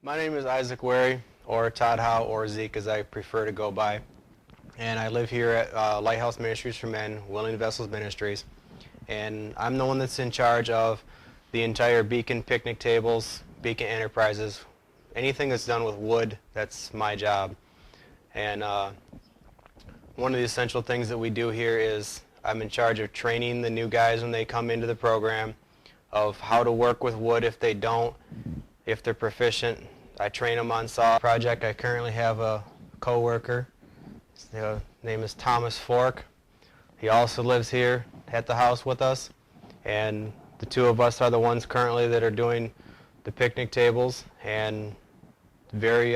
My name is Isaac Wary, or Todd Howe, or Zeke as I prefer to go by. And I live here at Lighthouse Ministries for Men, Willing Vessels Ministries. And I'm the one that's in charge of the entire Beacon picnic tables, Beacon Enterprises. Anything that's done with wood, that's my job. And one of the essential things that we do here is I'm in charge of training the new guys when they come into the program of how to work with wood if they don't. If they're proficient, I train them on saw project. I currently have a co-worker. His name is Thomas Fork. He also lives here at the house with us, and the two of us are the ones currently that are doing the picnic tables, and very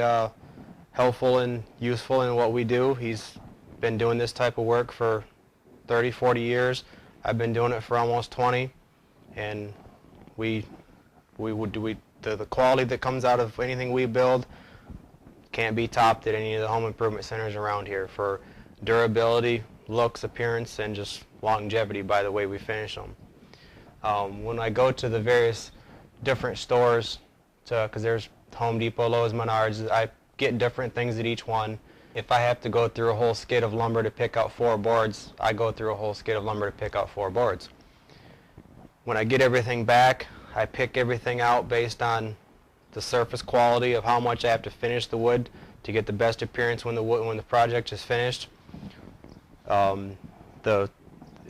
helpful and useful in what we do. He's been doing this type of work for 30, 40 years. I've been doing it for almost 20, and the quality that comes out of anything we build can't be topped at any of the home improvement centers around here for durability, looks, appearance, and just longevity by the way we finish them. When I go to the various different stores, because there's Home Depot, Lowe's, Menards, I get different things at each one. If I have to go through a whole skid of lumber to pick out 4 boards, I go through a whole skid of lumber to pick out 4 boards. When I get everything back, I pick everything out based on the surface quality of how much I have to finish the wood to get the best appearance when the project is finished. Obviously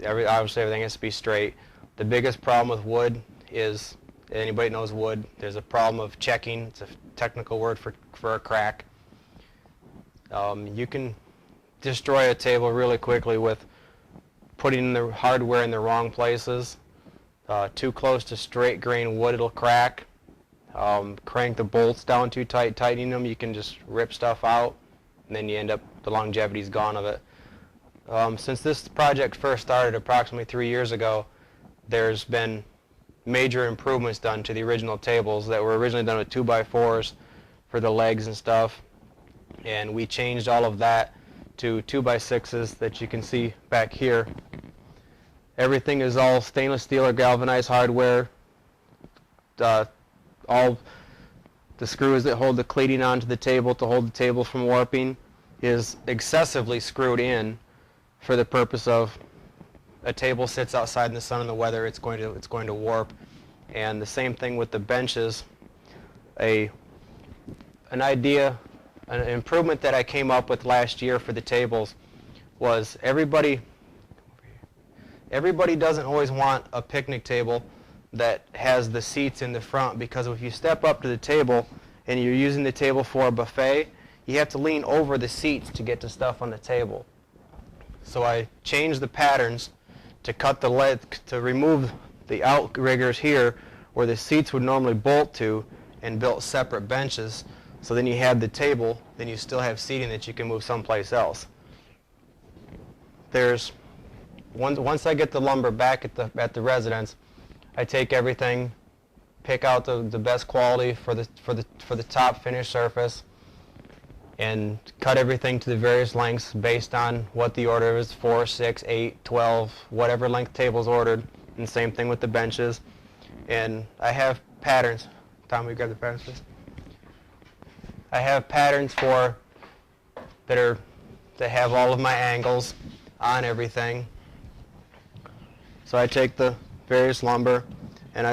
everything has to be straight. The biggest problem with wood is, anybody knows wood, there's a problem of checking. It's a technical word for a crack. You can destroy a table really quickly with putting the hardware in the wrong places. Too close to straight grain wood, it'll crack. Crank the bolts down too tight, tightening them, you can just rip stuff out, and then you end up, the longevity's gone of it. Since this project first started approximately 3 years ago, there's been major improvements done to the original tables that were originally done with 2x4s for the legs and stuff, and we changed all of that to 2x6s that you can see back here. Everything is all stainless steel or galvanized hardware. All the screws that hold the cleating onto the table to hold the table from warping is excessively screwed in for the purpose of a table sits outside in the sun and the weather, it's going to warp. And the same thing with the benches. An improvement that I came up with last year for the tables was everybody doesn't always want a picnic table that has the seats in the front, because if you step up to the table and you're using the table for a buffet, you have to lean over the seats to get to stuff on the table. So I changed the patterns to remove the outriggers here where the seats would normally bolt to, and built separate benches. So then you have the table, then you still have seating that you can move someplace else. Once I get the lumber back at the residence, I take everything, pick out the best quality for the top finished surface, and cut everything to the various lengths based on what the order is, 4, 6, 8, 12, whatever length table's ordered, and same thing with the benches. And I have patterns. Tom, will you grab the patterns, please? I have patterns that have all of my angles on everything. So I take the various lumber, and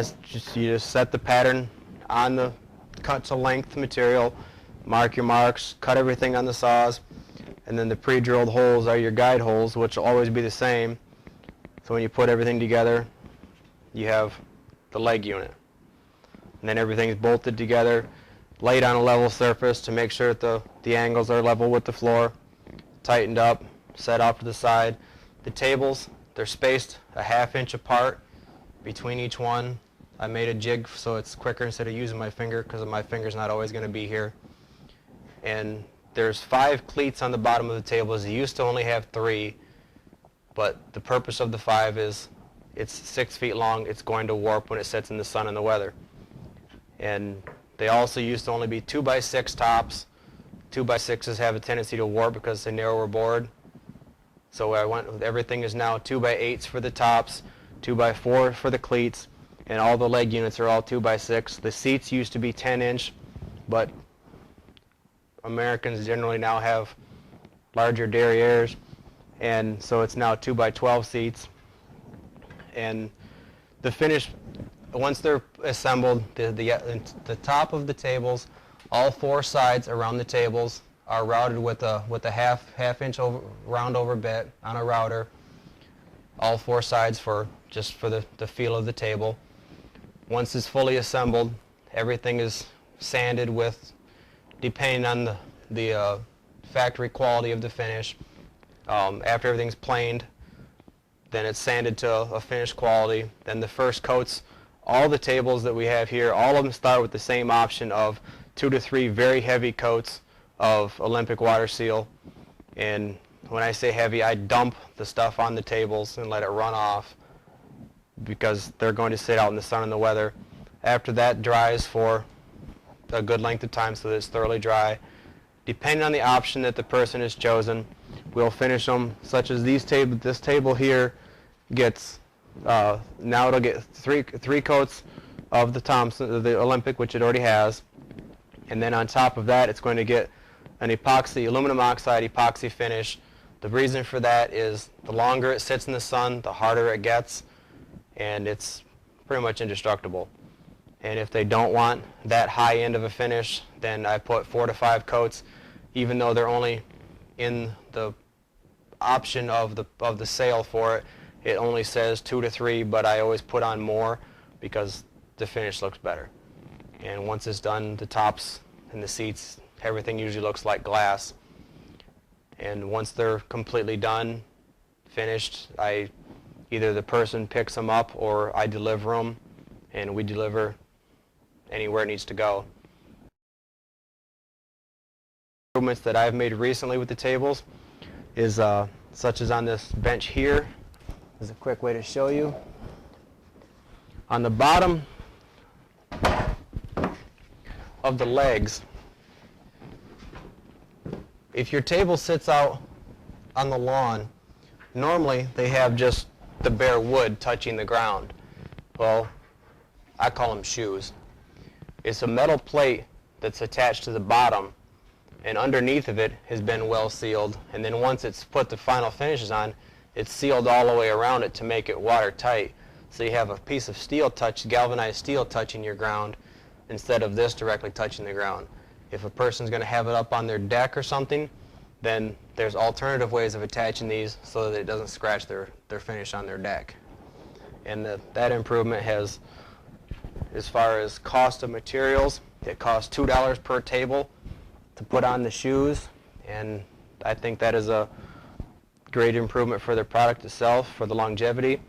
you just set the pattern on the cut to length material, mark your marks, cut everything on the saws, and then the pre-drilled holes are your guide holes, which will always be the same. So when you put everything together, you have the leg unit. And then everything's bolted together, laid on a level surface to make sure that the angles are level with the floor, tightened up, set off to the side. The tables, they're spaced a 1/2 inch apart between each one. I made a jig so it's quicker instead of using my finger, because my finger's not always going to be here. And there's 5 cleats on the bottom of the tables. You used to only have 3, but the purpose of the 5 is it's 6 feet long. It's going to warp when it sits in the sun and the weather. And they also used to only be 2x6 tops. 2x6s have a tendency to warp because it's a narrower board. So I went with everything is now 2x8s for the tops, 2x4 for the cleats, and all the leg units are all 2x6. The seats used to be 10-inch, but Americans generally now have larger derrieres, and so it's now 2x12 seats. And the finish, once they're assembled, the top of the tables, all four sides around the tables are routed with a half-inch round over bit on a router. All four sides just for the feel of the table. Once it's fully assembled, everything is sanded with, depending on the factory quality of the finish. After everything's planed, then it's sanded to a finished quality. Then the first coats, all the tables that we have here, all of them start with the same option of 2 to 3 very heavy coats of Olympic water seal. And when I say heavy, I dump the stuff on the tables and let it run off because they're going to sit out in the sun and the weather. After that dries for a good length of time so that it's thoroughly dry. Depending on the option that the person has chosen, we'll finish them such as this table here gets, now it'll get three coats of the Thompson, the Olympic, which it already has. And then on top of that, it's going to get an epoxy, aluminum oxide epoxy finish. The reason for that is the longer it sits in the sun, the harder it gets, and it's pretty much indestructible. And if they don't want that high end of a finish, then I put 4 to 5 coats, even though they're only in the option of the sale for it. It only says 2 to 3, but I always put on more because the finish looks better. And once it's done, the tops and the seats, everything usually looks like glass. And once they're completely done, finished, either the person picks them up or I deliver them, and we deliver anywhere it needs to go. Improvements that I've made recently with the tables is such as on this bench here. There's a quick way to show you. On the bottom of the legs, if your table sits out on the lawn, normally they have just the bare wood touching the ground. Well, I call them shoes. It's a metal plate that's attached to the bottom, and underneath of it has been well sealed, and then once it's put the final finishes on, it's sealed all the way around it to make it watertight. So you have a piece of steel galvanized steel touching your ground instead of this directly touching the ground. If a person's going to have it up on their deck or something, then there's alternative ways of attaching these so that it doesn't scratch their finish on their deck. And that improvement has, as far as cost of materials, it costs $2 per table to put on the shoes, and I think that is a great improvement for the product itself, for the longevity.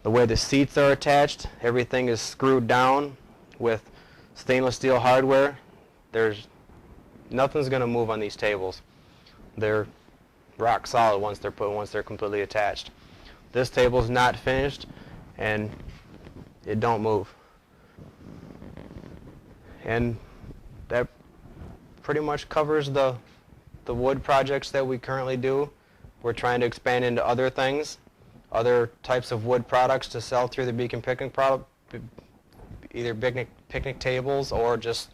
The way the seats are attached, everything is screwed down with stainless steel hardware. Nothing's going to move on these tables. They're rock solid once they're completely attached. This table is not finished, and it don't move. And that pretty much covers the wood projects that we currently do. We're trying to expand into other things, other types of wood products to sell through the Beacon Picnic product, either picnic tables or just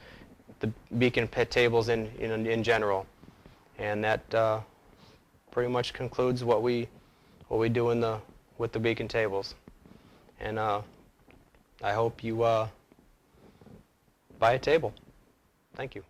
the Beacon pit tables in general. And that pretty much concludes what we do with the Beacon tables. And I hope you buy a table. Thank you.